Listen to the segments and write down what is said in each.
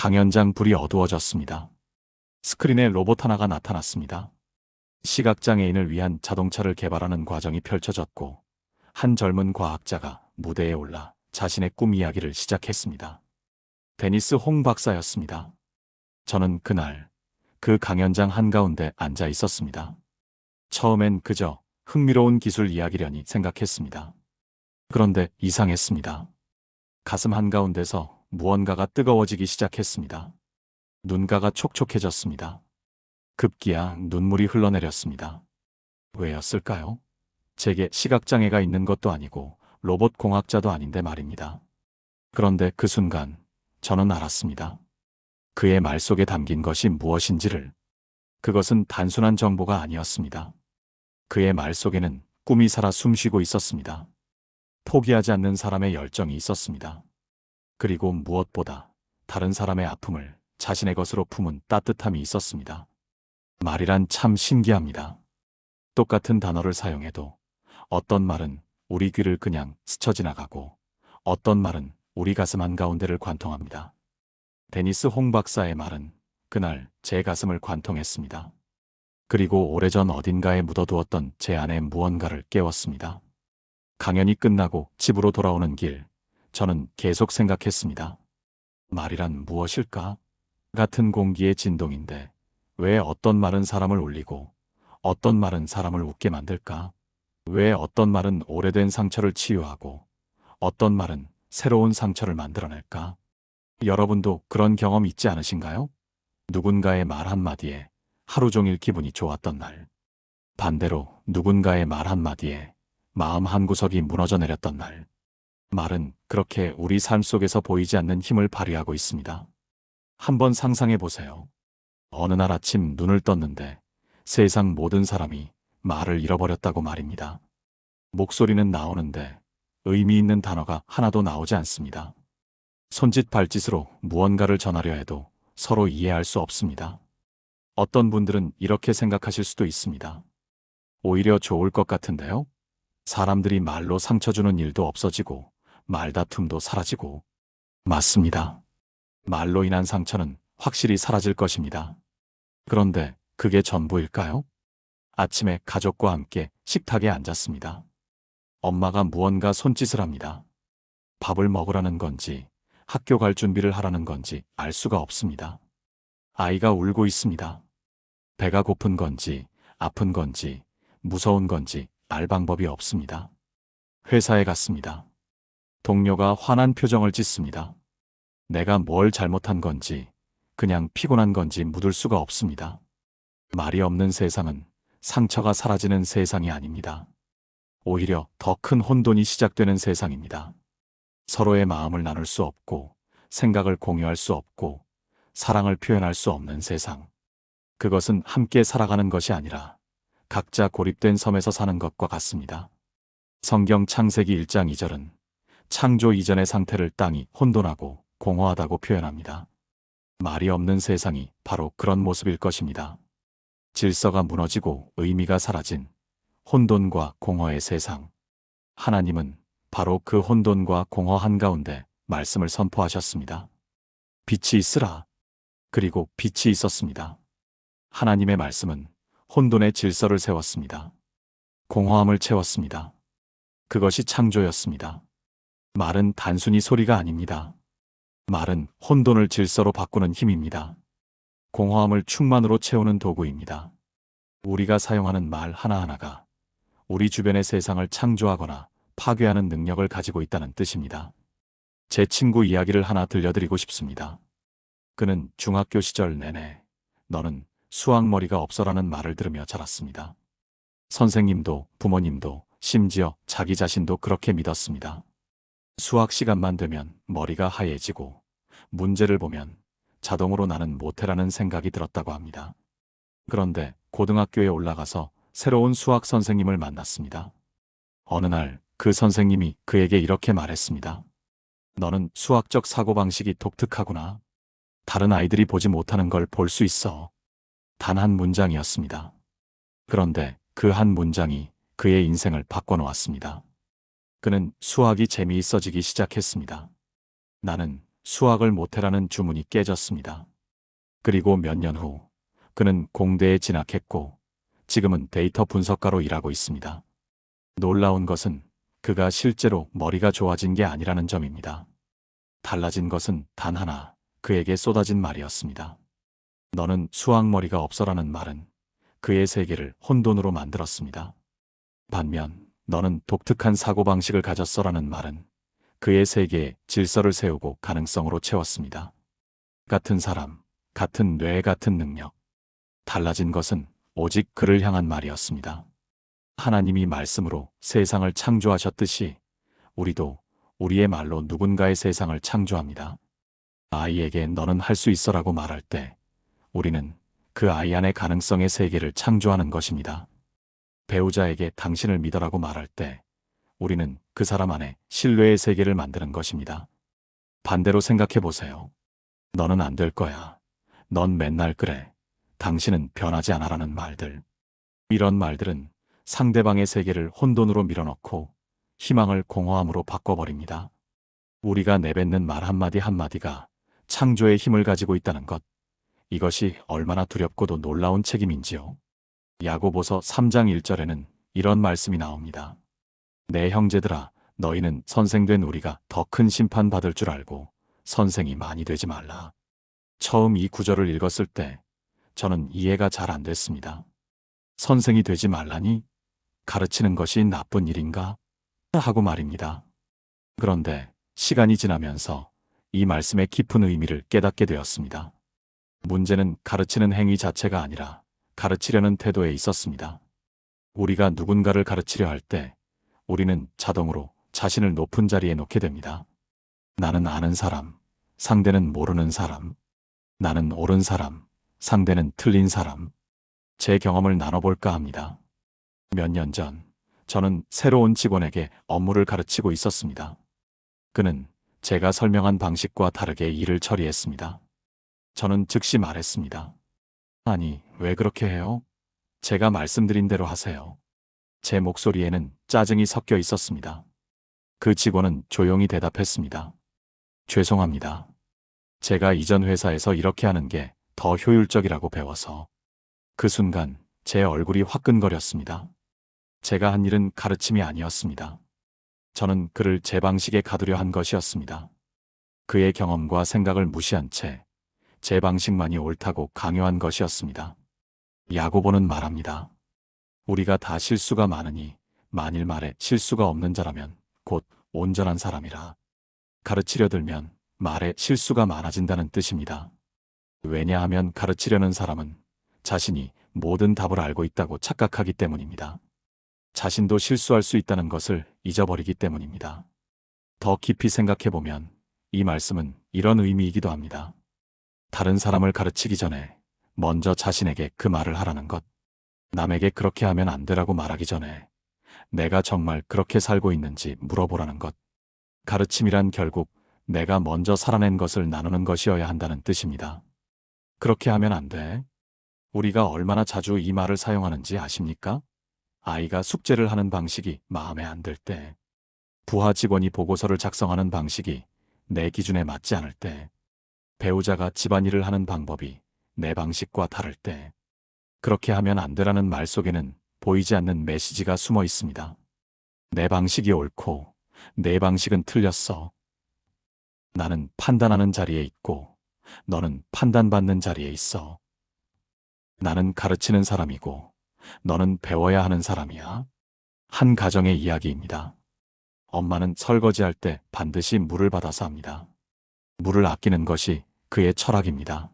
강연장 불이 어두워졌습니다. 스크린에 로봇 하나가 나타났습니다. 시각장애인을 위한 자동차를 개발하는 과정이 펼쳐졌고, 한 젊은 과학자가 무대에 올라 자신의 꿈 이야기를 시작했습니다. 데니스 홍 박사였습니다. 저는 그날 그 강연장 한가운데 앉아 있었습니다. 처음엔 그저 흥미로운 기술 이야기려니 생각했습니다. 그런데 이상했습니다. 가슴 한가운데서 무언가가 뜨거워지기 시작했습니다. 눈가가 촉촉해졌습니다. 급기야 눈물이 흘러내렸습니다. 왜였을까요? 제게 시각장애가 있는 것도 아니고 로봇 공학자도 아닌데 말입니다. 그런데 그 순간 저는 알았습니다. 그의 말 속에 담긴 것이 무엇인지를. 그것은 단순한 정보가 아니었습니다. 그의 말 속에는 꿈이 살아 숨쉬고 있었습니다. 포기하지 않는 사람의 열정이 있었습니다. 그리고 무엇보다 다른 사람의 아픔을 자신의 것으로 품은 따뜻함이 있었습니다. 말이란 참 신기합니다. 똑같은 단어를 사용해도 어떤 말은 우리 귀를 그냥 스쳐 지나가고 어떤 말은 우리 가슴 한가운데를 관통합니다. 데니스 홍 박사의 말은 그날 제 가슴을 관통했습니다. 그리고 오래전 어딘가에 묻어두었던 제 안의 무언가를 깨웠습니다. 강연이 끝나고 집으로 돌아오는 길, 저는 계속 생각했습니다. 말이란 무엇일까? 같은 공기의 진동인데 왜 어떤 말은 사람을 울리고 어떤 말은 사람을 웃게 만들까? 왜 어떤 말은 오래된 상처를 치유하고 어떤 말은 새로운 상처를 만들어낼까? 여러분도 그런 경험 있지 않으신가요? 누군가의 말 한마디에 하루 종일 기분이 좋았던 날, 반대로 누군가의 말 한마디에 마음 한구석이 무너져 내렸던 날. 말은 그렇게 우리 삶 속에서 보이지 않는 힘을 발휘하고 있습니다. 한번 상상해 보세요. 어느 날 아침 눈을 떴는데 세상 모든 사람이 말을 잃어버렸다고 말입니다. 목소리는 나오는데 의미 있는 단어가 하나도 나오지 않습니다. 손짓 발짓으로 무언가를 전하려 해도 서로 이해할 수 없습니다. 어떤 분들은 이렇게 생각하실 수도 있습니다. 오히려 좋을 것 같은데요? 사람들이 말로 상처 주는 일도 없어지고 말다툼도 사라지고. 맞습니다. 말로 인한 상처는 확실히 사라질 것입니다. 그런데 그게 전부일까요? 아침에 가족과 함께 식탁에 앉았습니다. 엄마가 무언가 손짓을 합니다. 밥을 먹으라는 건지 학교 갈 준비를 하라는 건지 알 수가 없습니다. 아이가 울고 있습니다. 배가 고픈 건지 아픈 건지 무서운 건지 알 방법이 없습니다. 회사에 갔습니다. 동료가 화난 표정을 짓습니다. 내가 뭘 잘못한 건지 그냥 피곤한 건지 묻을 수가 없습니다. 말이 없는 세상은 상처가 사라지는 세상이 아닙니다. 오히려 더 큰 혼돈이 시작되는 세상입니다. 서로의 마음을 나눌 수 없고 생각을 공유할 수 없고 사랑을 표현할 수 없는 세상. 그것은 함께 살아가는 것이 아니라 각자 고립된 섬에서 사는 것과 같습니다. 성경 창세기 1장 2절은 창조 이전의 상태를 땅이 혼돈하고 공허하다고 표현합니다. 말이 없는 세상이 바로 그런 모습일 것입니다. 질서가 무너지고 의미가 사라진 혼돈과 공허의 세상. 하나님은 바로 그 혼돈과 공허 한가운데 말씀을 선포하셨습니다. 빛이 있으라. 그리고 빛이 있었습니다. 하나님의 말씀은 혼돈의 질서를 세웠습니다. 공허함을 채웠습니다. 그것이 창조였습니다. 말은 단순히 소리가 아닙니다. 말은 혼돈을 질서로 바꾸는 힘입니다. 공허함을 충만으로 채우는 도구입니다. 우리가 사용하는 말 하나하나가 우리 주변의 세상을 창조하거나 파괴하는 능력을 가지고 있다는 뜻입니다. 제 친구 이야기를 하나 들려드리고 싶습니다. 그는 중학교 시절 내내 너는 수학머리가 없어라는 말을 들으며 자랐습니다. 선생님도 부모님도 심지어 자기 자신도 그렇게 믿었습니다. 수학 시간만 되면 머리가 하얘지고 문제를 보면 자동으로 나는 못해라는 생각이 들었다고 합니다. 그런데 고등학교에 올라가서 새로운 수학 선생님을 만났습니다. 어느 날 그 선생님이 그에게 이렇게 말했습니다. 너는 수학적 사고방식이 독특하구나. 다른 아이들이 보지 못하는 걸 볼 수 있어. 단 한 문장이었습니다. 그런데 그 한 문장이 그의 인생을 바꿔놓았습니다. 그는 수학이 재미있어지기 시작했습니다. 나는 수학을 못해라는 주문이 깨졌습니다. 그리고 몇 년 후 그는 공대에 진학했고 지금은 데이터 분석가로 일하고 있습니다. 놀라운 것은 그가 실제로 머리가 좋아진 게 아니라는 점입니다. 달라진 것은 단 하나, 그에게 쏟아진 말이었습니다. 너는 수학머리가 없어라는 말은 그의 세계를 혼돈으로 만들었습니다. 반면 너는 독특한 사고방식을 가졌어라는 말은 그의 세계에 질서를 세우고 가능성으로 채웠습니다. 같은 사람, 같은 뇌, 같은 능력. 달라진 것은 오직 그를 향한 말이었습니다. 하나님이 말씀으로 세상을 창조하셨듯이 우리도 우리의 말로 누군가의 세상을 창조합니다. 아이에게 너는 할 수 있어라고 말할 때 우리는 그 아이 안의 가능성의 세계를 창조하는 것입니다. 배우자에게 당신을 믿어라고 말할 때 우리는 그 사람 안에 신뢰의 세계를 만드는 것입니다. 반대로 생각해 보세요. 너는 안 될 거야. 넌 맨날 그래. 당신은 변하지 않아라는 말들. 이런 말들은 상대방의 세계를 혼돈으로 밀어넣고 희망을 공허함으로 바꿔버립니다. 우리가 내뱉는 말 한마디 한마디가 창조의 힘을 가지고 있다는 것. 이것이 얼마나 두렵고도 놀라운 책임인지요. 야고보서 3장 1절에는 이런 말씀이 나옵니다. 내 형제들아, 너희는 선생된 우리가 더 큰 심판 받을 줄 알고 선생이 많이 되지 말라. 처음 이 구절을 읽었을 때 저는 이해가 잘 안 됐습니다. 선생이 되지 말라니? 가르치는 것이 나쁜 일인가? 하고 말입니다. 그런데 시간이 지나면서 이 말씀의 깊은 의미를 깨닫게 되었습니다. 문제는 가르치는 행위 자체가 아니라 가르치려는 태도에 있었습니다. 우리가 누군가를 가르치려 할 때 우리는 자동으로 자신을 높은 자리에 놓게 됩니다. 나는 아는 사람, 상대는 모르는 사람. 나는 옳은 사람, 상대는 틀린 사람. 제 경험을 나눠볼까 합니다. 몇 년 전, 저는 새로운 직원에게 업무를 가르치고 있었습니다. 그는 제가 설명한 방식과 다르게 일을 처리했습니다. 저는 즉시 말했습니다. 아니, 왜 그렇게 해요? 제가 말씀드린 대로 하세요. 제 목소리에는 짜증이 섞여 있었습니다. 그 직원은 조용히 대답했습니다. 죄송합니다. 제가 이전 회사에서 이렇게 하는 게 더 효율적이라고 배워서. 그 순간 제 얼굴이 화끈거렸습니다. 제가 한 일은 가르침이 아니었습니다. 저는 그를 제 방식에 가두려 한 것이었습니다. 그의 경험과 생각을 무시한 채 제 방식만이 옳다고 강요한 것이었습니다. 야고보는 말합니다. 우리가 다 실수가 많으니 만일 말에 실수가 없는 자라면 곧 온전한 사람이라. 가르치려 들면 말에 실수가 많아진다는 뜻입니다. 왜냐하면 가르치려는 사람은 자신이 모든 답을 알고 있다고 착각하기 때문입니다. 자신도 실수할 수 있다는 것을 잊어버리기 때문입니다. 더 깊이 생각해보면 이 말씀은 이런 의미이기도 합니다. 다른 사람을 가르치기 전에 먼저 자신에게 그 말을 하라는 것. 남에게 그렇게 하면 안 되라고 말하기 전에 내가 정말 그렇게 살고 있는지 물어보라는 것. 가르침이란 결국 내가 먼저 살아낸 것을 나누는 것이어야 한다는 뜻입니다. 그렇게 하면 안 돼. 우리가 얼마나 자주 이 말을 사용하는지 아십니까? 아이가 숙제를 하는 방식이 마음에 안 들 때, 부하 직원이 보고서를 작성하는 방식이 내 기준에 맞지 않을 때, 배우자가 집안일을 하는 방법이 내 방식과 다를 때, 그렇게 하면 안 되라는 말 속에는 보이지 않는 메시지가 숨어 있습니다. 내 방식이 옳고 내 방식은 틀렸어. 나는 판단하는 자리에 있고 너는 판단받는 자리에 있어. 나는 가르치는 사람이고 너는 배워야 하는 사람이야. 한 가정의 이야기입니다. 엄마는 설거지할 때 반드시 물을 받아서 합니다. 물을 아끼는 것이 그의 철학입니다.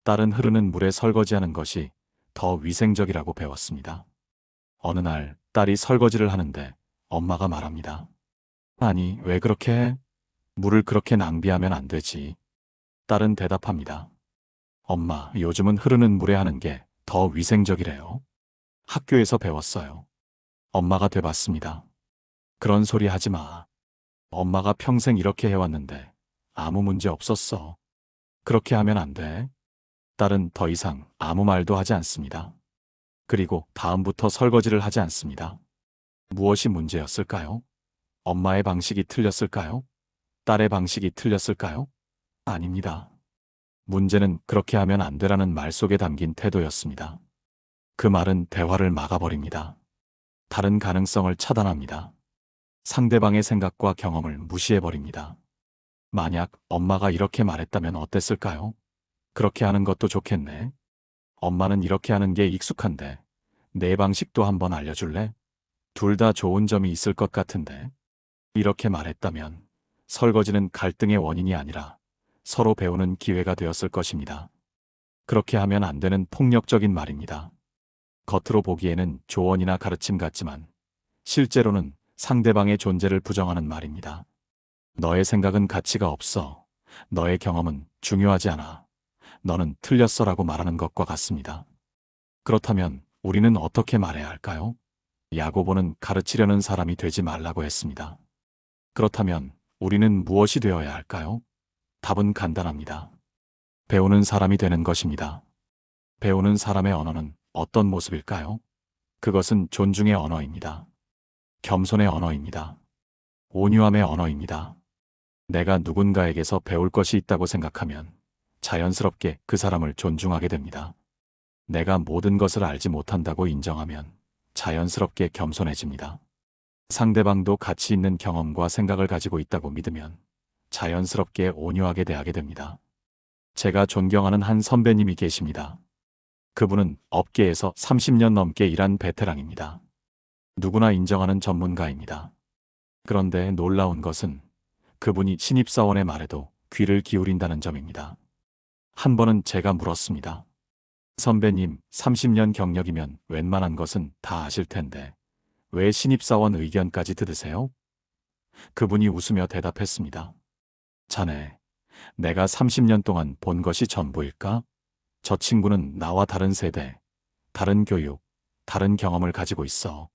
딸은 흐르는 물에 설거지하는 것이 더 위생적이라고 배웠습니다. 어느 날 딸이 설거지를 하는데 엄마가 말합니다. 아니, 왜 그렇게 해? 물을 그렇게 낭비하면 안 되지. 딸은 대답합니다. 엄마, 요즘은 흐르는 물에 하는 게 더 위생적이래요. 학교에서 배웠어요. 엄마가 되봤습니다. 그런 소리 하지 마. 엄마가 평생 이렇게 해왔는데 아무 문제 없었어. 그렇게 하면 안 돼. 딸은 더 이상 아무 말도 하지 않습니다. 그리고 다음부터 설거지를 하지 않습니다. 무엇이 문제였을까요? 엄마의 방식이 틀렸을까요? 딸의 방식이 틀렸을까요? 아닙니다. 문제는 그렇게 하면 안 되라는 말 속에 담긴 태도였습니다. 그 말은 대화를 막아버립니다. 다른 가능성을 차단합니다. 상대방의 생각과 경험을 무시해버립니다. 만약 엄마가 이렇게 말했다면 어땠을까요? 그렇게 하는 것도 좋겠네. 엄마는 이렇게 하는 게 익숙한데 내 방식도 한번 알려줄래? 둘 다 좋은 점이 있을 것 같은데. 이렇게 말했다면 설거지는 갈등의 원인이 아니라 서로 배우는 기회가 되었을 것입니다. 그렇게 하면 안 되는 폭력적인 말입니다. 겉으로 보기에는 조언이나 가르침 같지만 실제로는 상대방의 존재를 부정하는 말입니다. 너의 생각은 가치가 없어. 너의 경험은 중요하지 않아. 너는 틀렸어라고 말하는 것과 같습니다. 그렇다면 우리는 어떻게 말해야 할까요? 야고보는 가르치려는 사람이 되지 말라고 했습니다. 그렇다면 우리는 무엇이 되어야 할까요? 답은 간단합니다. 배우는 사람이 되는 것입니다. 배우는 사람의 언어는 어떤 모습일까요? 그것은 존중의 언어입니다. 겸손의 언어입니다. 온유함의 언어입니다. 내가 누군가에게서 배울 것이 있다고 생각하면 자연스럽게 그 사람을 존중하게 됩니다. 내가 모든 것을 알지 못한다고 인정하면 자연스럽게 겸손해집니다. 상대방도 가치 있는 경험과 생각을 가지고 있다고 믿으면 자연스럽게 온유하게 대하게 됩니다. 제가 존경하는 한 선배님이 계십니다. 그분은 업계에서 30년 넘게 일한 베테랑입니다. 누구나 인정하는 전문가입니다. 그런데 놀라운 것은 그분이 신입사원의 말에도 귀를 기울인다는 점입니다. 한 번은 제가 물었습니다. 선배님, 30년 경력이면 웬만한 것은 다 아실 텐데 왜 신입사원 의견까지 들으세요? 그분이 웃으며 대답했습니다. 자네, 내가 30년 동안 본 것이 전부일까? 저 친구는 나와 다른 세대, 다른 교육, 다른 경험을 가지고 있어.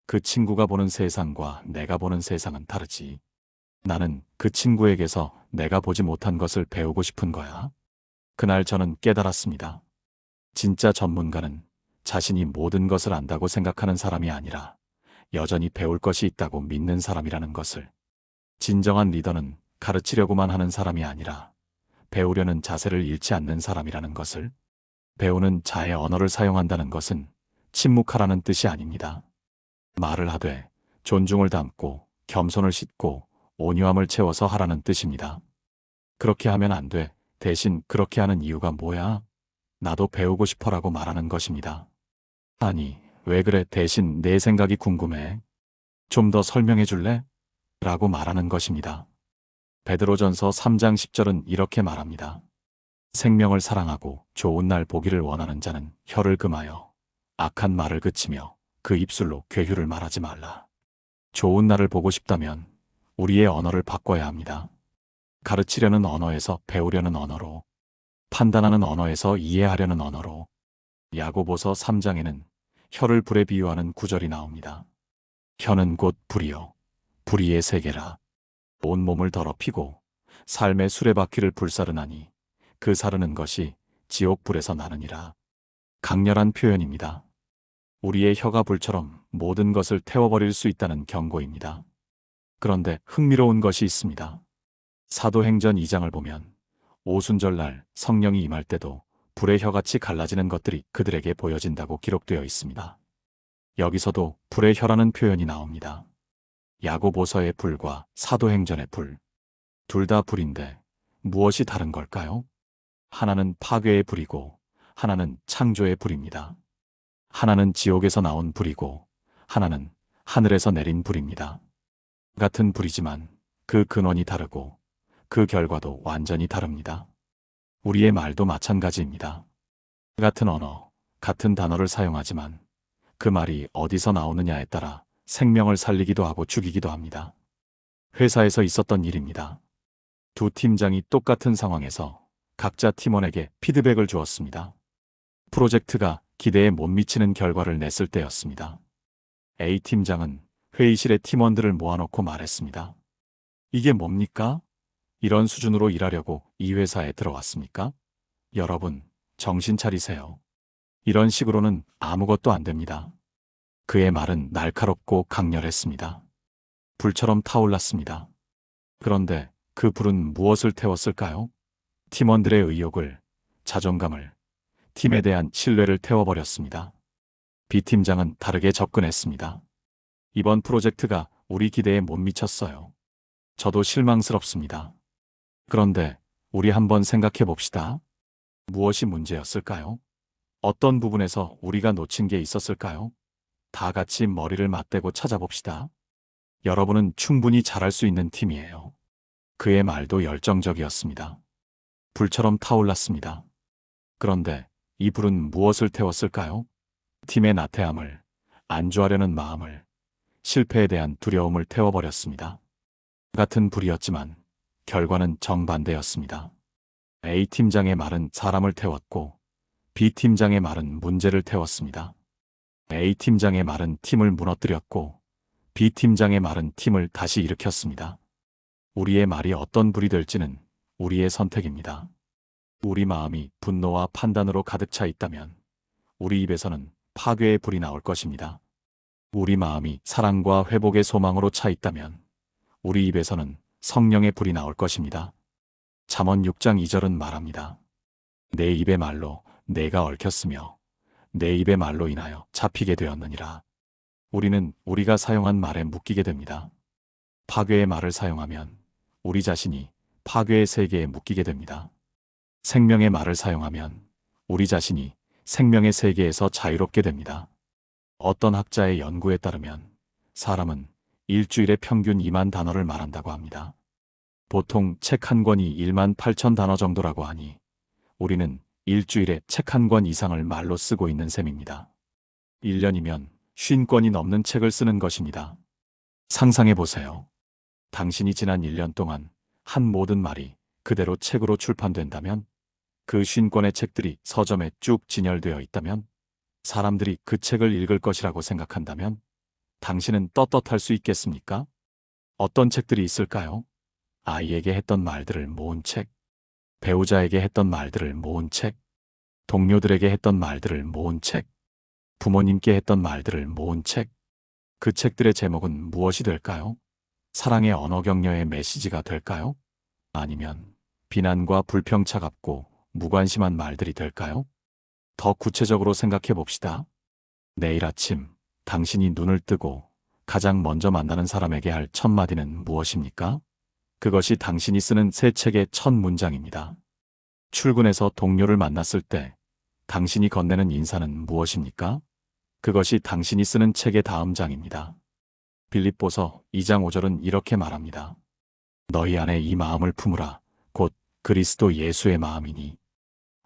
그 친구가 보는 세상과 내가 보는 세상은 다르지. 나는 그 친구에게서 내가 보지 못한 것을 배우고 싶은 거야. 그날 저는 깨달았습니다. 진짜 전문가는 자신이 모든 것을 안다고 생각하는 사람이 아니라 여전히 배울 것이 있다고 믿는 사람이라는 것을. 진정한 리더는 가르치려고만 하는 사람이 아니라 배우려는 자세를 잃지 않는 사람이라는 것을. 배우는 자의 언어를 사용한다는 것은 침묵하라는 뜻이 아닙니다. 말을 하되 존중을 담고 겸손을 싣고 온유함을 채워서 하라는 뜻입니다. 그렇게 하면 안 돼. 대신 그렇게 하는 이유가 뭐야? 나도 배우고 싶어라고 말하는 것입니다. 아니, 왜 그래? 대신 내 생각이 궁금해. 좀 더 설명해 줄래? 라고 말하는 것입니다. 베드로전서 3장 10절은 이렇게 말합니다. 생명을 사랑하고 좋은 날 보기를 원하는 자는 혀를 금하여 악한 말을 그치며 그 입술로 괴휴를 말하지 말라. 좋은 날을 보고 싶다면 우리의 언어를 바꿔야 합니다. 가르치려는 언어에서 배우려는 언어로, 판단하는 언어에서 이해하려는 언어로. 야고보서 3장에는 혀를 불에 비유하는 구절이 나옵니다. 혀는 곧 불이요, 불의의 세계라. 온몸을 더럽히고 삶의 수레바퀴를 불사르나니 그 사르는 것이 지옥 불에서 나느니라. 강렬한 표현입니다. 우리의 혀가 불처럼 모든 것을 태워버릴 수 있다는 경고입니다. 그런데 흥미로운 것이 있습니다. 사도행전 2장을 보면 오순절날 성령이 임할 때도 불의 혀같이 갈라지는 것들이 그들에게 보여진다고 기록되어 있습니다. 여기서도 불의 혀라는 표현이 나옵니다. 야고보서의 불과 사도행전의 불, 둘 다 불인데 무엇이 다른 걸까요? 하나는 파괴의 불이고 하나는 창조의 불입니다. 하나는 지옥에서 나온 불이고 하나는 하늘에서 내린 불입니다. 같은 불이지만 그 근원이 다르고 그 결과도 완전히 다릅니다. 우리의 말도 마찬가지입니다. 같은 언어, 같은 단어를 사용하지만 그 말이 어디서 나오느냐에 따라 생명을 살리기도 하고 죽이기도 합니다. 회사에서 있었던 일입니다. 두 팀장이 똑같은 상황에서 각자 팀원에게 피드백을 주었습니다. 프로젝트가 기대에 못 미치는 결과를 냈을 때였습니다. A팀장은 회의실에 팀원들을 모아놓고 말했습니다. 이게 뭡니까? 이런 수준으로 일하려고 이 회사에 들어왔습니까? 여러분, 정신 차리세요. 이런 식으로는 아무것도 안 됩니다. 그의 말은 날카롭고 강렬했습니다. 불처럼 타올랐습니다. 그런데 그 불은 무엇을 태웠을까요? 팀원들의 의욕을, 자존감을, 팀에 대한 신뢰를 태워버렸습니다. B팀장은 다르게 접근했습니다. 이번 프로젝트가 우리 기대에 못 미쳤어요. 저도 실망스럽습니다. 그런데 우리 한번 생각해 봅시다. 무엇이 문제였을까요? 어떤 부분에서 우리가 놓친 게 있었을까요? 다 같이 머리를 맞대고 찾아봅시다. 여러분은 충분히 잘할 수 있는 팀이에요. 그의 말도 열정적이었습니다. 불처럼 타올랐습니다. 그런데 이 불은 무엇을 태웠을까요? 팀의 나태함을, 안주하려는 마음을, 실패에 대한 두려움을 태워버렸습니다. 같은 불이었지만 결과는 정반대였습니다. A팀장의 말은 사람을 태웠고 B팀장의 말은 문제를 태웠습니다. A팀장의 말은 팀을 무너뜨렸고 B팀장의 말은 팀을 다시 일으켰습니다. 우리의 말이 어떤 불이 될지는 우리의 선택입니다. 우리 마음이 분노와 판단으로 가득 차 있다면 우리 입에서는 파괴의 불이 나올 것입니다. 우리 마음이 사랑과 회복의 소망으로 차 있다면 우리 입에서는 성령의 불이 나올 것입니다. 잠언 6장 2절은 말합니다. 내 입의 말로 내가 얽혔으며 내 입의 말로 인하여 잡히게 되었느니라. 우리는 우리가 사용한 말에 묶이게 됩니다. 파괴의 말을 사용하면 우리 자신이 파괴의 세계에 묶이게 됩니다. 생명의 말을 사용하면 우리 자신이 생명의 세계에서 자유롭게 됩니다. 어떤 학자의 연구에 따르면 사람은 일주일에 평균 2만 단어를 말한다고 합니다. 보통 책 한 권이 1만 8천 단어 정도라고 하니 우리는 일주일에 책 한 권 이상을 말로 쓰고 있는 셈입니다. 1년이면 50권이 넘는 책을 쓰는 것입니다. 상상해 보세요. 당신이 지난 1년 동안 한 모든 말이 그대로 책으로 출판된다면, 그 50권의 책들이 서점에 쭉 진열되어 있다면, 사람들이 그 책을 읽을 것이라고 생각한다면 당신은 떳떳할 수 있겠습니까? 어떤 책들이 있을까요? 아이에게 했던 말들을 모은 책, 배우자에게 했던 말들을 모은 책, 동료들에게 했던 말들을 모은 책, 부모님께 했던 말들을 모은 책. 그 책들의 제목은 무엇이 될까요? 사랑의 언어 격려의 메시지가 될까요? 아니면 비난과 불평 차갑고 무관심한 말들이 될까요? 더 구체적으로 생각해 봅시다. 내일 아침 당신이 눈을 뜨고 가장 먼저 만나는 사람에게 할 첫 마디는 무엇입니까? 그것이 당신이 쓰는 새 책의 첫 문장입니다. 출근해서 동료를 만났을 때 당신이 건네는 인사는 무엇입니까? 그것이 당신이 쓰는 책의 다음 장입니다. 빌립보서 2장 5절은 이렇게 말합니다. 너희 안에 이 마음을 품으라. 곧 그리스도 예수의 마음이니.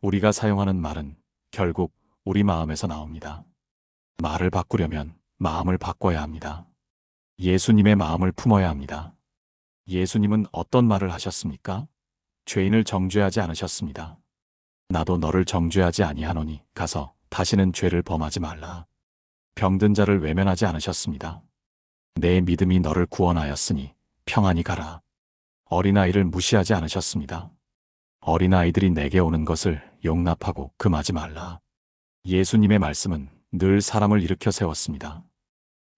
우리가 사용하는 말은 결국 우리 마음에서 나옵니다. 말을 바꾸려면 마음을 바꿔야 합니다. 예수님의 마음을 품어야 합니다. 예수님은 어떤 말을 하셨습니까? 죄인을 정죄하지 않으셨습니다. 나도 너를 정죄하지 아니하노니 가서 다시는 죄를 범하지 말라. 병든 자를 외면하지 않으셨습니다. 내 믿음이 너를 구원하였으니 평안히 가라. 어린아이를 무시하지 않으셨습니다. 어린아이들이 내게 오는 것을 용납하고 금하지 말라. 예수님의 말씀은 늘 사람을 일으켜 세웠습니다.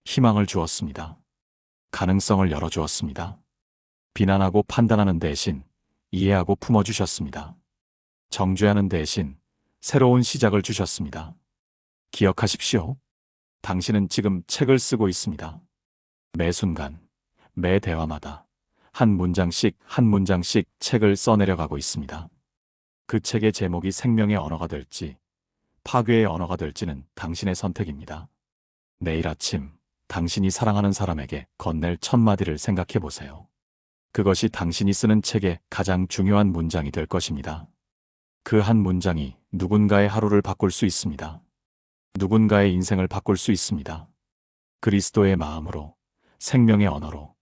희망을 주었습니다. 가능성을 열어주었습니다. 비난하고 판단하는 대신 이해하고 품어주셨습니다. 정죄하는 대신 새로운 시작을 주셨습니다. 기억하십시오. 당신은 지금 책을 쓰고 있습니다. 매 순간, 매 대화마다 한 문장씩 책을 써내려가고 있습니다. 그 책의 제목이 생명의 언어가 될지 파괴의 언어가 될지는 당신의 선택입니다. 내일 아침 당신이 사랑하는 사람에게 건넬 첫 마디를 생각해 보세요. 그것이 당신이 쓰는 책의 가장 중요한 문장이 될 것입니다. 그 한 문장이 누군가의 하루를 바꿀 수 있습니다. 누군가의 인생을 바꿀 수 있습니다. 그리스도의 마음으로, 생명의 언어로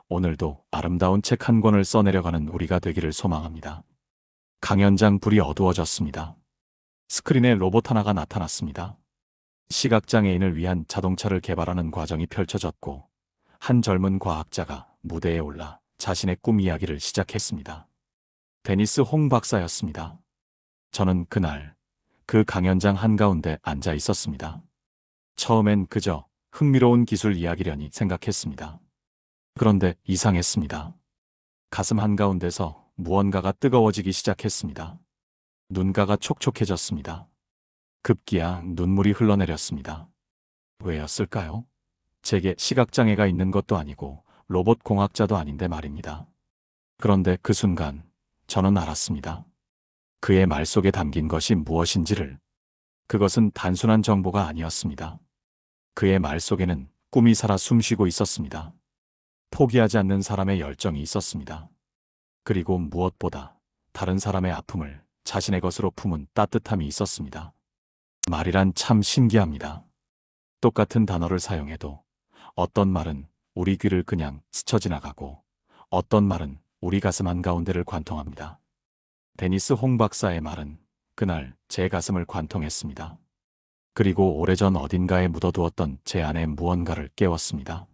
오늘도 아름다운 책 한 권을 써내려가는 우리가 되기를 소망합니다. 강연장 불이 어두워졌습니다. 스크린에 로봇 하나가 나타났습니다. 시각장애인을 위한 자동차를 개발하는 과정이 펼쳐졌고, 한 젊은 과학자가 무대에 올라 자신의 꿈 이야기를 시작했습니다. 데니스 홍 박사였습니다. 저는 그날 그 강연장 한가운데 앉아 있었습니다. 처음엔 그저 흥미로운 기술 이야기려니 생각했습니다. 그런데 이상했습니다. 가슴 한가운데서 무언가가 뜨거워지기 시작했습니다. 눈가가 촉촉해졌습니다. 급기야 눈물이 흘러내렸습니다. 왜였을까요? 제게 시각장애가 있는 것도 아니고 로봇 공학자도 아닌데 말입니다. 그런데 그 순간 저는 알았습니다. 그의 말 속에 담긴 것이 무엇인지를. 그것은 단순한 정보가 아니었습니다. 그의 말 속에는 꿈이 살아 숨쉬고 있었습니다. 포기하지 않는 사람의 열정이 있었습니다. 그리고 무엇보다 다른 사람의 아픔을 자신의 것으로 품은 따뜻함이 있었습니다. 말이란 참 신기합니다. 똑같은 단어를 사용해도 어떤 말은 우리 귀를 그냥 스쳐 지나가고 어떤 말은 우리 가슴 한가운데를 관통합니다. 데니스 홍 박사의 말은 그날 제 가슴을 관통했습니다. 그리고 오래전 어딘가에 묻어두었던 제 안에 무언가를 깨웠습니다.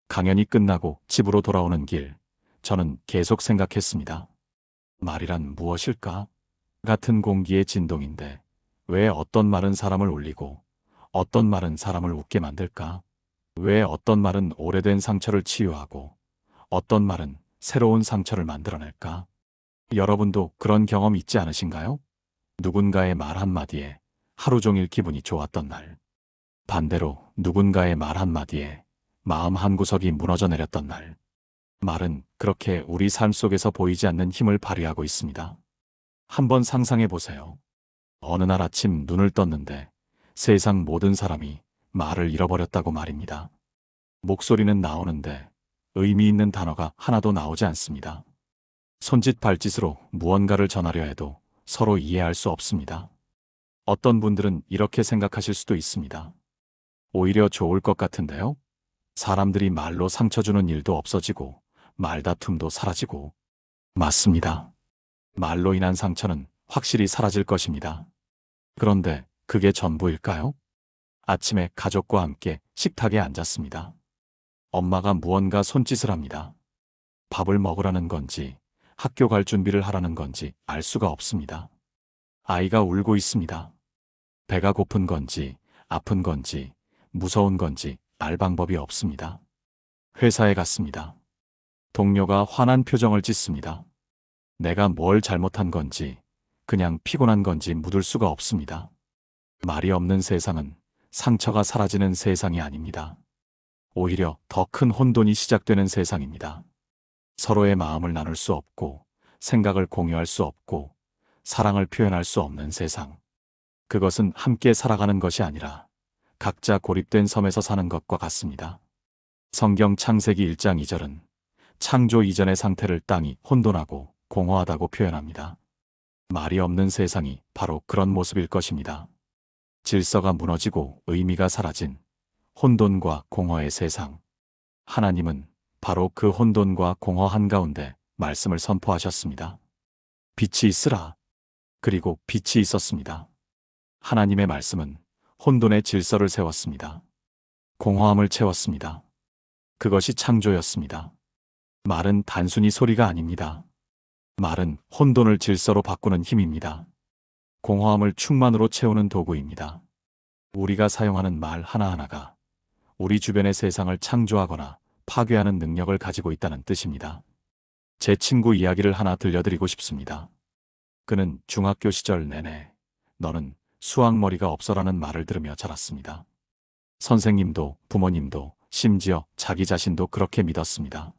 강연이 끝나고 집으로 돌아오는 길, 저는 계속 생각했습니다. 말이란 무엇일까? 같은 공기의 진동인데 왜 어떤 말은 사람을 울리고 어떤 말은 사람을 웃게 만들까? 왜 어떤 말은 오래된 상처를 치유하고 어떤 말은 새로운 상처를 만들어낼까? 여러분도 그런 경험 있지 않으신가요? 누군가의 말 한마디에 하루 종일 기분이 좋았던 날, 반대로 누군가의 말 한마디에 마음 한구석이 무너져 내렸던 날. 말은 그렇게 우리 삶 속에서 보이지 않는 힘을 발휘하고 있습니다. 한번 상상해 보세요. 어느 날 아침 눈을 떴는데 세상 모든 사람이 말을 잃어버렸다고 말입니다. 목소리는 나오는데 의미 있는 단어가 하나도 나오지 않습니다. 손짓 발짓으로 무언가를 전하려 해도 서로 이해할 수 없습니다. 어떤 분들은 이렇게 생각하실 수도 있습니다. 오히려 좋을 것 같은데요? 사람들이 말로 상처 주는 일도 없어지고 말다툼도 사라지고. 맞습니다. 말로 인한 상처는 확실히 사라질 것입니다. 그런데 그게 전부일까요? 아침에 가족과 함께 식탁에 앉았습니다. 엄마가 무언가 손짓을 합니다. 밥을 먹으라는 건지 학교 갈 준비를 하라는 건지 알 수가 없습니다. 아이가 울고 있습니다. 배가 고픈 건지 아픈 건지 무서운 건지 알 방법이 없습니다. 회사에 갔습니다. 동료가 화난 표정을 짓습니다. 내가 뭘 잘못한 건지 그냥 피곤한 건지 묻을 수가 없습니다. 말이 없는 세상은 상처가 사라지는 세상이 아닙니다. 오히려 더 큰 혼돈이 시작되는 세상입니다. 서로의 마음을 나눌 수 없고 생각을 공유할 수 없고 사랑을 표현할 수 없는 세상. 그것은 함께 살아가는 것이 아니라 각자 고립된 섬에서 사는 것과 같습니다. 성경 창세기 1장 2절은 창조 이전의 상태를 땅이 혼돈하고 공허하다고 표현합니다. 말이 없는 세상이 바로 그런 모습일 것입니다. 질서가 무너지고 의미가 사라진 혼돈과 공허의 세상. 하나님은 바로 그 혼돈과 공허 한가운데 말씀을 선포하셨습니다. 빛이 있으라. 그리고 빛이 있었습니다. 하나님의 말씀은 혼돈의 질서를 세웠습니다. 공허함을 채웠습니다. 그것이 창조였습니다. 말은 단순히 소리가 아닙니다. 말은 혼돈을 질서로 바꾸는 힘입니다. 공허함을 충만으로 채우는 도구입니다. 우리가 사용하는 말 하나하나가 우리 주변의 세상을 창조하거나 파괴하는 능력을 가지고 있다는 뜻입니다. 제 친구 이야기를 하나 들려드리고 싶습니다. 그는 중학교 시절 내내 너는 수학머리가 없어라는 말을 들으며 자랐습니다. 선생님도 부모님도 심지어 자기 자신도 그렇게 믿었습니다.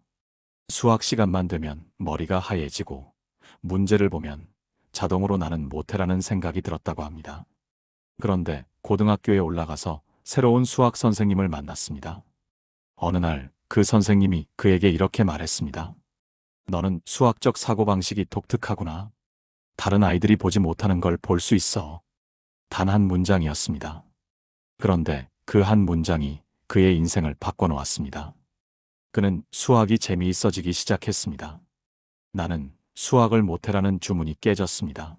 수학 시간만 되면 머리가 하얘지고 문제를 보면 자동으로 나는 못해라는 생각이 들었다고 합니다. 그런데 고등학교에 올라가서 새로운 수학 선생님을 만났습니다. 어느 날 그 선생님이 그에게 이렇게 말했습니다. 너는 수학적 사고방식이 독특하구나. 다른 아이들이 보지 못하는 걸 볼 수 있어. 단 한 문장이었습니다. 그런데 그 한 문장이 그의 인생을 바꿔놓았습니다. 그는 수학이 재미있어지기 시작했습니다. 나는 수학을 못해라는 주문이 깨졌습니다.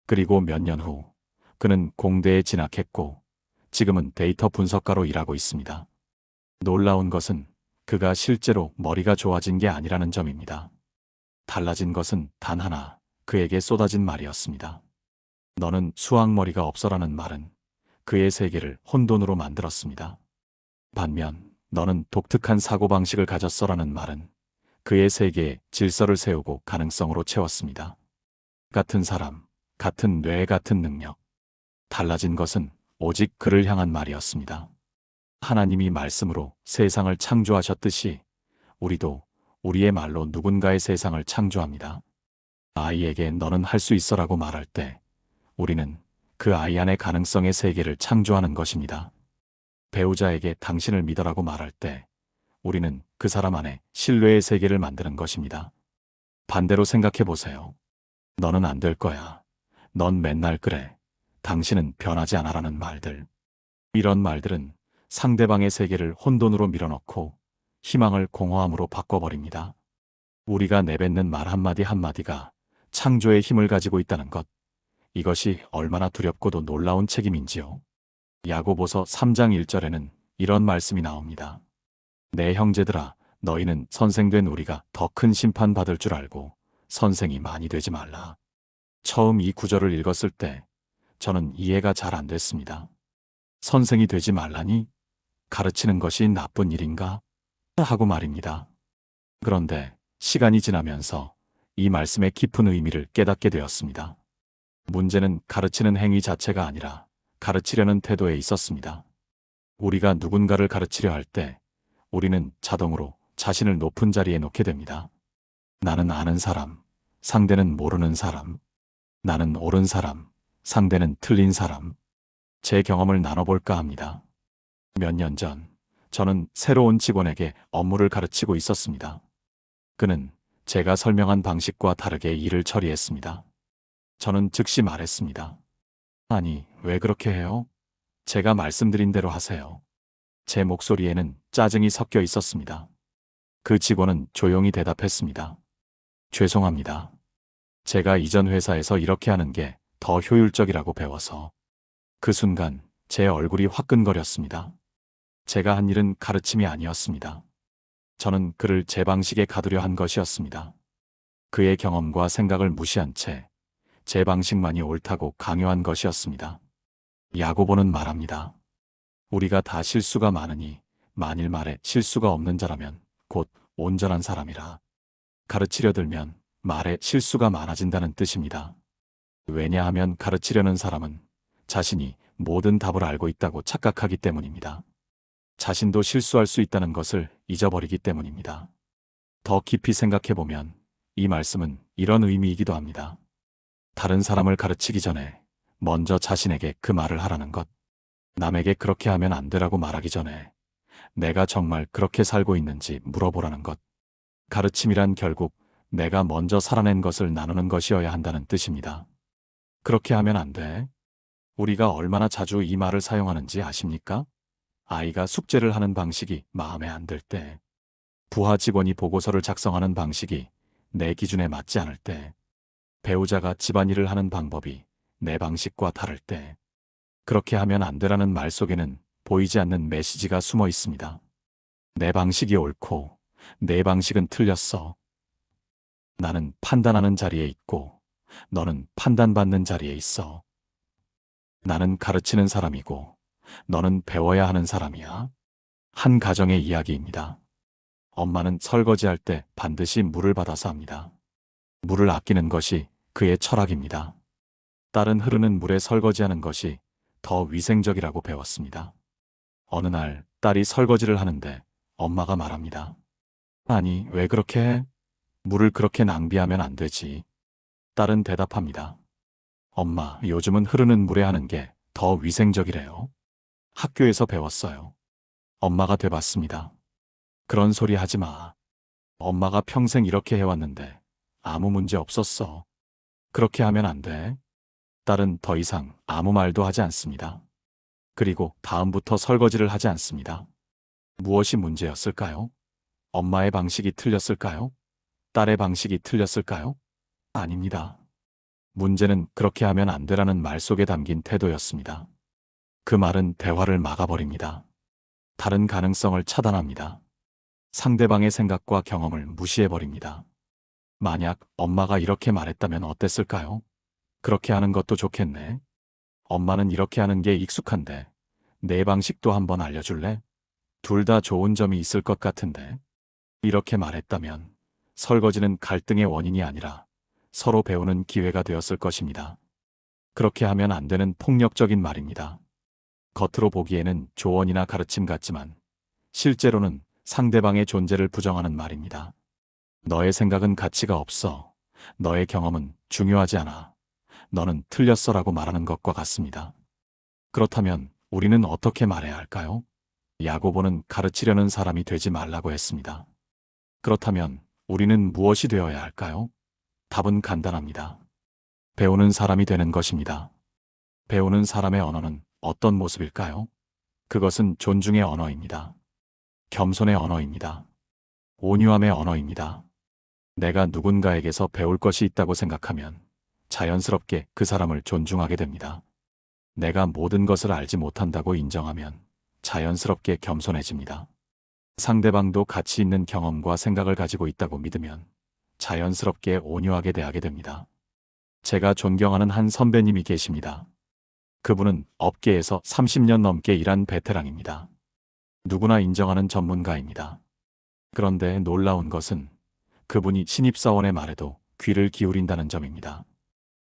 그리고 몇 년 후 그는 공대에 진학했고 지금은 데이터 분석가로 일하고 있습니다. 놀라운 것은 그가 실제로 머리가 좋아진 게 아니라는 점입니다. 달라진 것은 단 하나, 그에게 쏟아진 말이었습니다. 너는 수학머리가 없어라는 말은 그의 세계를 혼돈으로 만들었습니다. 반면 너는 독특한 사고방식을 가졌어라는 말은 그의 세계에 질서를 세우고 가능성으로 채웠습니다. 같은 사람, 같은 뇌, 같은 능력. 달라진 것은 오직 그를 향한 말이었습니다. 하나님이 말씀으로 세상을 창조하셨듯이 우리도 우리의 말로 누군가의 세상을 창조합니다. 아이에게 너는 할 수 있어라고 말할 때 우리는 그 아이 안의 가능성의 세계를 창조하는 것입니다. 배우자에게 당신을 믿어라고 말할 때 우리는 그 사람 안에 신뢰의 세계를 만드는 것입니다. 반대로 생각해 보세요. 너는 안 될 거야. 넌 맨날 그래. 당신은 변하지 않아라는 말들. 이런 말들은 상대방의 세계를 혼돈으로 밀어넣고 희망을 공허함으로 바꿔버립니다. 우리가 내뱉는 말 한마디 한마디가 창조의 힘을 가지고 있다는 것. 이것이 얼마나 두렵고도 놀라운 책임인지요. 야고보서 3장 1절에는 이런 말씀이 나옵니다. 내 형제들아, 너희는 선생된 우리가 더 큰 심판 받을 줄 알고 선생이 많이 되지 말라. 처음 이 구절을 읽었을 때 저는 이해가 잘 안 됐습니다. 선생이 되지 말라니? 가르치는 것이 나쁜 일인가? 하고 말입니다. 그런데 시간이 지나면서 이 말씀의 깊은 의미를 깨닫게 되었습니다. 문제는 가르치는 행위 자체가 아니라 가르치려는 태도에 있었습니다. 우리가 누군가를 가르치려 할 때 우리는 자동으로 자신을 높은 자리에 놓게 됩니다. 나는 아는 사람, 상대는 모르는 사람. 나는 옳은 사람, 상대는 틀린 사람. 제 경험을 나눠볼까 합니다. 몇 년 전, 저는 새로운 직원에게 업무를 가르치고 있었습니다. 그는 제가 설명한 방식과 다르게 일을 처리했습니다. 저는 즉시 말했습니다. 아니, 왜 그렇게 해요? 제가 말씀드린 대로 하세요. 제 목소리에는 짜증이 섞여 있었습니다. 그 직원은 조용히 대답했습니다. 죄송합니다. 제가 이전 회사에서 이렇게 하는 게 더 효율적이라고 배워서. 그 순간 제 얼굴이 화끈거렸습니다. 제가 한 일은 가르침이 아니었습니다. 저는 그를 제 방식에 가두려 한 것이었습니다. 그의 경험과 생각을 무시한 채 제 방식만이 옳다고 강요한 것이었습니다. 야고보는 말합니다. 우리가 다 실수가 많으니 만일 말에 실수가 없는 자라면 곧 온전한 사람이라. 가르치려 들면 말에 실수가 많아진다는 뜻입니다. 왜냐하면 가르치려는 사람은 자신이 모든 답을 알고 있다고 착각하기 때문입니다. 자신도 실수할 수 있다는 것을 잊어버리기 때문입니다. 더 깊이 생각해보면 이 말씀은 이런 의미이기도 합니다. 다른 사람을 가르치기 전에 먼저 자신에게 그 말을 하라는 것. 남에게 그렇게 하면 안 되라고 말하기 전에 내가 정말 그렇게 살고 있는지 물어보라는 것. 가르침이란 결국 내가 먼저 살아낸 것을 나누는 것이어야 한다는 뜻입니다. 그렇게 하면 안 돼. 우리가 얼마나 자주 이 말을 사용하는지 아십니까? 아이가 숙제를 하는 방식이 마음에 안 들 때, 부하 직원이 보고서를 작성하는 방식이 내 기준에 맞지 않을 때, 배우자가 집안일을 하는 방법이 내 방식과 다를 때, 그렇게 하면 안 되라는 말 속에는 보이지 않는 메시지가 숨어 있습니다. 내 방식이 옳고 내 방식은 틀렸어. 나는 판단하는 자리에 있고 너는 판단받는 자리에 있어. 나는 가르치는 사람이고 너는 배워야 하는 사람이야. 한 가정의 이야기입니다. 엄마는 설거지할 때 반드시 물을 받아서 합니다. 물을 아끼는 것이 그의 철학입니다. 딸은 흐르는 물에 설거지하는 것이 더 위생적이라고 배웠습니다. 어느 날 딸이 설거지를 하는데 엄마가 말합니다. 아니, 왜 그렇게 해? 물을 그렇게 낭비하면 안 되지. 딸은 대답합니다. 엄마, 요즘은 흐르는 물에 하는 게 더 위생적이래요. 학교에서 배웠어요. 엄마가 되봤습니다. 그런 소리 하지 마. 엄마가 평생 이렇게 해왔는데 아무 문제 없었어. 그렇게 하면 안 돼. 딸은 더 이상 아무 말도 하지 않습니다. 그리고 다음부터 설거지를 하지 않습니다. 무엇이 문제였을까요? 엄마의 방식이 틀렸을까요? 딸의 방식이 틀렸을까요? 아닙니다. 문제는 그렇게 하면 안 되라는 말 속에 담긴 태도였습니다. 그 말은 대화를 막아버립니다. 다른 가능성을 차단합니다. 상대방의 생각과 경험을 무시해버립니다. 만약 엄마가 이렇게 말했다면 어땠을까요? 그렇게 하는 것도 좋겠네. 엄마는 이렇게 하는 게 익숙한데 내 방식도 한번 알려줄래? 둘 다 좋은 점이 있을 것 같은데. 이렇게 말했다면 설거지는 갈등의 원인이 아니라 서로 배우는 기회가 되었을 것입니다. 그렇게 하면 안 되는 폭력적인 말입니다. 겉으로 보기에는 조언이나 가르침 같지만 실제로는 상대방의 존재를 부정하는 말입니다. 너의 생각은 가치가 없어. 너의 경험은 중요하지 않아. 너는 틀렸어라고 말하는 것과 같습니다. 그렇다면 우리는 어떻게 말해야 할까요? 야고보는 가르치려는 사람이 되지 말라고 했습니다. 그렇다면 우리는 무엇이 되어야 할까요? 답은 간단합니다. 배우는 사람이 되는 것입니다. 배우는 사람의 언어는 어떤 모습일까요? 그것은 존중의 언어입니다. 겸손의 언어입니다. 온유함의 언어입니다. 내가 누군가에게서 배울 것이 있다고 생각하면 자연스럽게 그 사람을 존중하게 됩니다. 내가 모든 것을 알지 못한다고 인정하면 자연스럽게 겸손해집니다. 상대방도 가치 있는 경험과 생각을 가지고 있다고 믿으면 자연스럽게 온유하게 대하게 됩니다. 제가 존경하는 한 선배님이 계십니다. 그분은 업계에서 30년 넘게 일한 베테랑입니다. 누구나 인정하는 전문가입니다. 그런데 놀라운 것은 그분이 신입사원의 말에도 귀를 기울인다는 점입니다.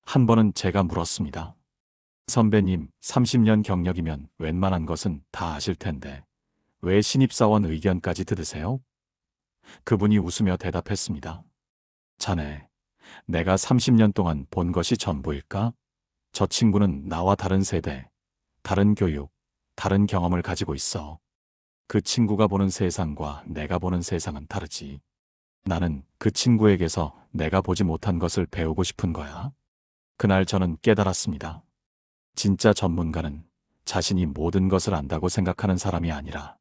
한 번은 제가 물었습니다. 선배님, 30년 경력이면 웬만한 것은 다 아실 텐데 왜 신입사원 의견까지 들으세요? 그분이 웃으며 대답했습니다. 자네, 내가 30년 동안 본 것이 전부일까? 저 친구는 나와 다른 세대, 다른 교육, 다른 경험을 가지고 있어. 그 친구가 보는 세상과 내가 보는 세상은 다르지. 나는 그 친구에게서 내가 보지 못한 것을 배우고 싶은 거야. 그날 저는 깨달았습니다. 진짜 전문가는 자신이 모든 것을 안다고 생각하는 사람이 아니라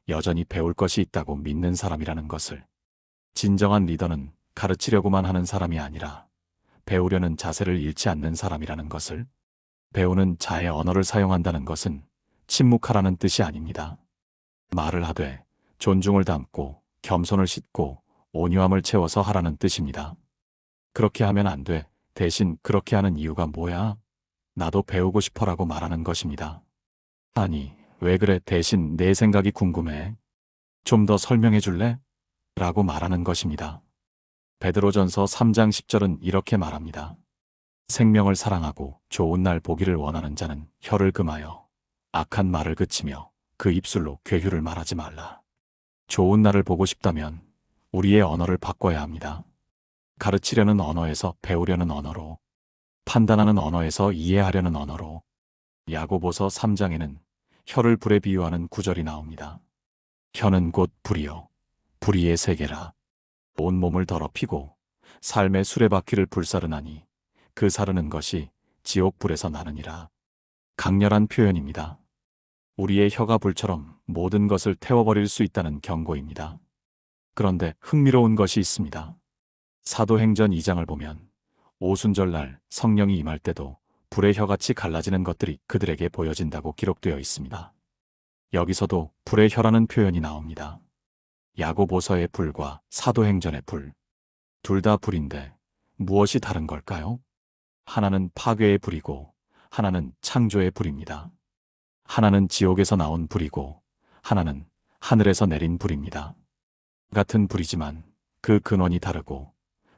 여전히 배울 것이 있다고 믿는 사람이라는 것을. 진정한 리더는 가르치려고만 하는 사람이 아니라 배우려는 자세를 잃지 않는 사람이라는 것을. 배우는 자의 언어를 사용한다는 것은 침묵하라는 뜻이 아닙니다. 말을 하되 존중을 담고 겸손을 싣고 온유함을 채워서 하라는 뜻입니다. 그렇게 하면 안 돼. 대신 그렇게 하는 이유가 뭐야? 나도 배우고 싶어라고 말하는 것입니다. 아니, 왜 그래? 대신 내 생각이 궁금해. 좀 더 설명해 줄래? 라고 말하는 것입니다. 베드로전서 3장 10절은 이렇게 말합니다. 생명을 사랑하고 좋은 날 보기를 원하는 자는 혀를 금하여 악한 말을 그치며 그 입술로 괴휴를 말하지 말라. 좋은 날을 보고 싶다면 우리의 언어를 바꿔야 합니다. 가르치려는 언어에서 배우려는 언어로, 판단하는 언어에서 이해하려는 언어로. 야고보서 3장에는 혀를 불에 비유하는 구절이 나옵니다. 혀는 곧 불이요 불의의 세계라. 온 몸을 더럽히고 삶의 수레바퀴를 불사르나니 그 사르는 것이 지옥불에서 나느니라. 강렬한 표현입니다. 우리의 혀가 불처럼 모든 것을 태워버릴 수 있다는 경고입니다. 그런데 흥미로운 것이 있습니다. 사도행전 2장을 보면 오순절날 성령이 임할 때도 불의 혀같이 갈라지는 것들이 그들에게 보여진다고 기록되어 있습니다. 여기서도 불의 혀라는 표현이 나옵니다. 야고보서의 불과 사도행전의 불, 둘 다 불인데 무엇이 다른 걸까요? 하나는 파괴의 불이고 하나는 창조의 불입니다. 하나는 지옥에서 나온 불이고 하나는 하늘에서 내린 불입니다. 같은 불이지만 그 근원이 다르고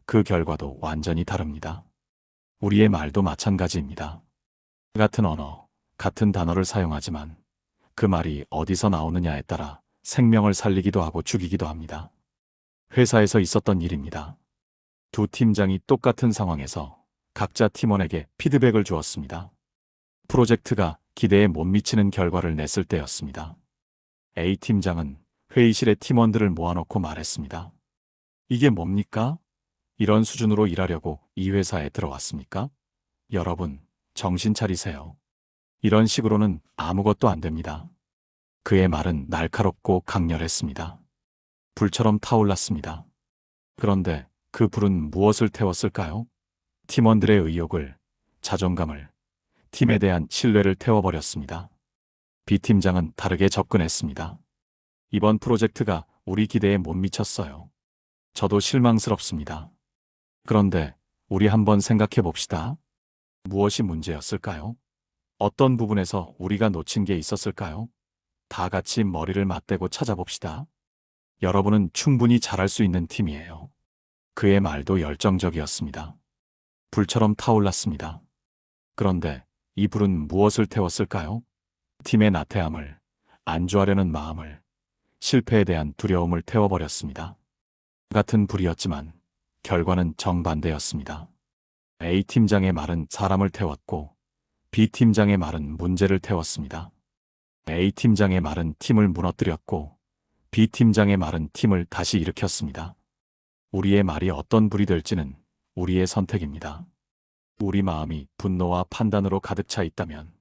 그 결과도 완전히 다릅니다. 우리의 말도 마찬가지입니다. 같은 언어, 같은 단어를 사용하지만 그 말이 어디서 나오느냐에 따라 생명을 살리기도 하고 죽이기도 합니다. 회사에서 있었던 일입니다. 두 팀장이 똑같은 상황에서 각자 팀원에게 피드백을 주었습니다. 프로젝트가 기대에 못 미치는 결과를 냈을 때였습니다. A 팀장은 회의실에 팀원들을 모아놓고 말했습니다. 이게 뭡니까? 이런 수준으로 일하려고 이 회사에 들어왔습니까? 여러분, 정신 차리세요. 이런 식으로는 아무것도 안 됩니다. 그의 말은 날카롭고 강렬했습니다. 불처럼 타올랐습니다. 그런데 그 불은 무엇을 태웠을까요? 팀원들의 의욕을, 자존감을, 팀에 대한 신뢰를 태워버렸습니다. B 팀장은 다르게 접근했습니다. 이번 프로젝트가 우리 기대에 못 미쳤어요. 저도 실망스럽습니다. 그런데 우리 한번 생각해 봅시다. 무엇이 문제였을까요? 어떤 부분에서 우리가 놓친 게 있었을까요? 다 같이 머리를 맞대고 찾아봅시다. 여러분은 충분히 잘할 수 있는 팀이에요. 그의 말도 열정적이었습니다. 불처럼 타올랐습니다. 그런데 이 불은 무엇을 태웠을까요? 팀의 나태함을, 안주하려는 마음을, 실패에 대한 두려움을 태워버렸습니다. 같은 불이었지만 결과는 정반대였습니다. A팀장의 말은 사람을 태웠고 B팀장의 말은 문제를 태웠습니다. A팀장의 말은 팀을 무너뜨렸고 B팀장의 말은 팀을 다시 일으켰습니다. 우리의 말이 어떤 불이 될지는 우리의 선택입니다. 우리 마음이 분노와 판단으로 가득 차 있다면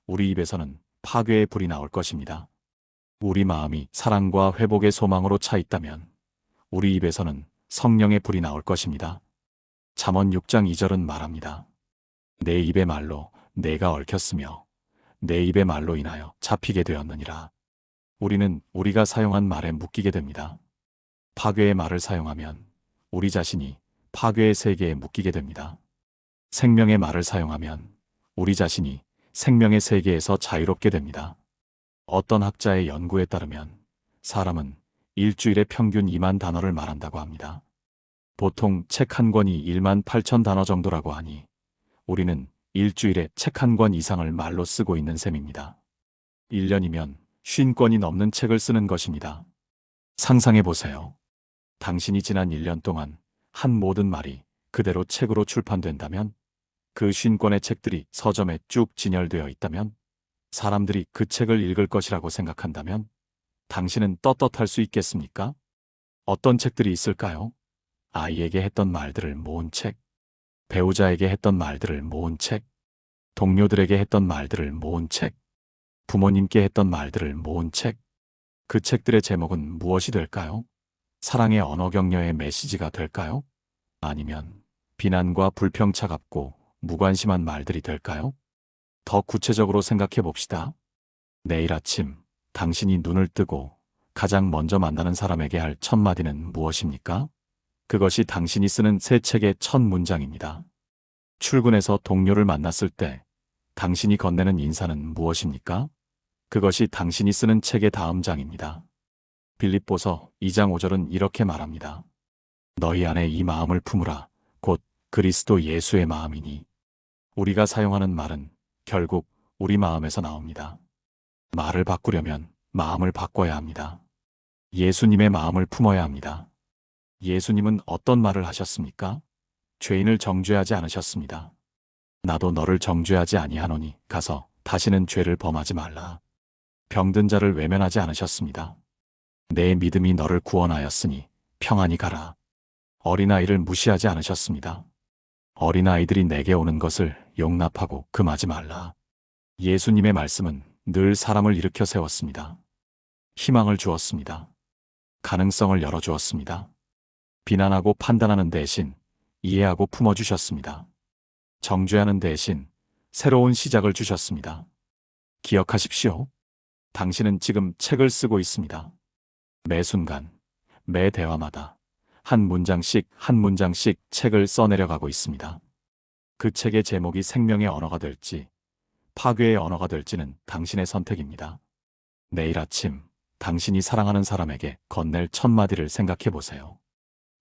우리 입에서는 파괴의 불이 나올 것입니다. 우리 마음이 사랑과 회복의 소망으로 차 있다면 우리 입에서는 성령의 불이 나올 것입니다. 잠언 6장 2절은 말합니다. 내 입의 말로 내가 얽혔으며 내 입의 말로 인하여 잡히게 되었느니라. 우리는 우리가 사용한 말에 묶이게 됩니다. 파괴의 말을 사용하면 우리 자신이 파괴의 세계에 묶이게 됩니다. 생명의 말을 사용하면 우리 자신이 생명의 세계에서 자유롭게 됩니다. 어떤 학자의 연구에 따르면 사람은 일주일에 평균 2만 단어를 말한다고 합니다. 보통 책 한 권이 1만 8천 단어 정도라고 하니 우리는 일주일에 책 한 권 이상을 말로 쓰고 있는 셈입니다. 1년이면 50권이 넘는 책을 쓰는 것입니다. 상상해 보세요. 당신이 지난 1년 동안 한 모든 말이 그대로 책으로 출판된다면, 그 50권의 책들이 서점에 쭉 진열되어 있다면, 사람들이 그 책을 읽을 것이라고 생각한다면 당신은 떳떳할 수 있겠습니까? 어떤 책들이 있을까요? 아이에게 했던 말들을 모은 책, 배우자에게 했던 말들을 모은 책, 동료들에게 했던 말들을 모은 책, 부모님께 했던 말들을 모은 책. 그 책들의 제목은 무엇이 될까요? 사랑의 언어 격려의 메시지가 될까요? 아니면 비난과 불평 차갑고 무관심한 말들이 될까요? 더 구체적으로 생각해 봅시다. 내일 아침 당신이 눈을 뜨고 가장 먼저 만나는 사람에게 할 첫 마디는 무엇입니까? 그것이 당신이 쓰는 새 책의 첫 문장입니다. 출근해서 동료를 만났을 때 당신이 건네는 인사는 무엇입니까? 그것이 당신이 쓰는 책의 다음 장입니다. 빌립보서 2장 5절은 이렇게 말합니다. 너희 안에 이 마음을 품으라. 곧 그리스도 예수의 마음이니. 우리가 사용하는 말은 결국 우리 마음에서 나옵니다. 말을 바꾸려면 마음을 바꿔야 합니다. 예수님의 마음을 품어야 합니다. 예수님은 어떤 말을 하셨습니까? 죄인을 정죄하지 않으셨습니다. 나도 너를 정죄하지 아니하노니 가서 다시는 죄를 범하지 말라. 병든 자를 외면하지 않으셨습니다. 내 믿음이 너를 구원하였으니 평안히 가라. 어린아이를 무시하지 않으셨습니다. 어린아이들이 내게 오는 것을 용납하고 금하지 말라. 예수님의 말씀은 늘 사람을 일으켜 세웠습니다. 희망을 주었습니다. 가능성을 열어주었습니다. 비난하고 판단하는 대신 이해하고 품어주셨습니다. 정죄하는 대신 새로운 시작을 주셨습니다. 기억하십시오. 당신은 지금 책을 쓰고 있습니다. 매 순간, 매 대화마다 한 문장씩 한 문장씩 책을 써내려가고 있습니다. 그 책의 제목이 생명의 언어가 될지 파괴의 언어가 될지는 당신의 선택입니다. 내일 아침 당신이 사랑하는 사람에게 건넬 첫 마디를 생각해 보세요.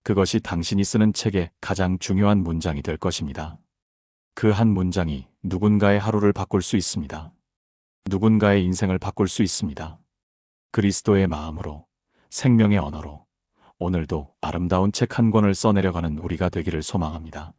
그것이 당신이 쓰는 책의 가장 중요한 문장이 될 것입니다. 그 한 문장이 누군가의 하루를 바꿀 수 있습니다. 누군가의 인생을 바꿀 수 있습니다. 그리스도의 마음으로, 생명의 언어로 오늘도 아름다운 책 한 권을 써내려가는 우리가 되기를 소망합니다.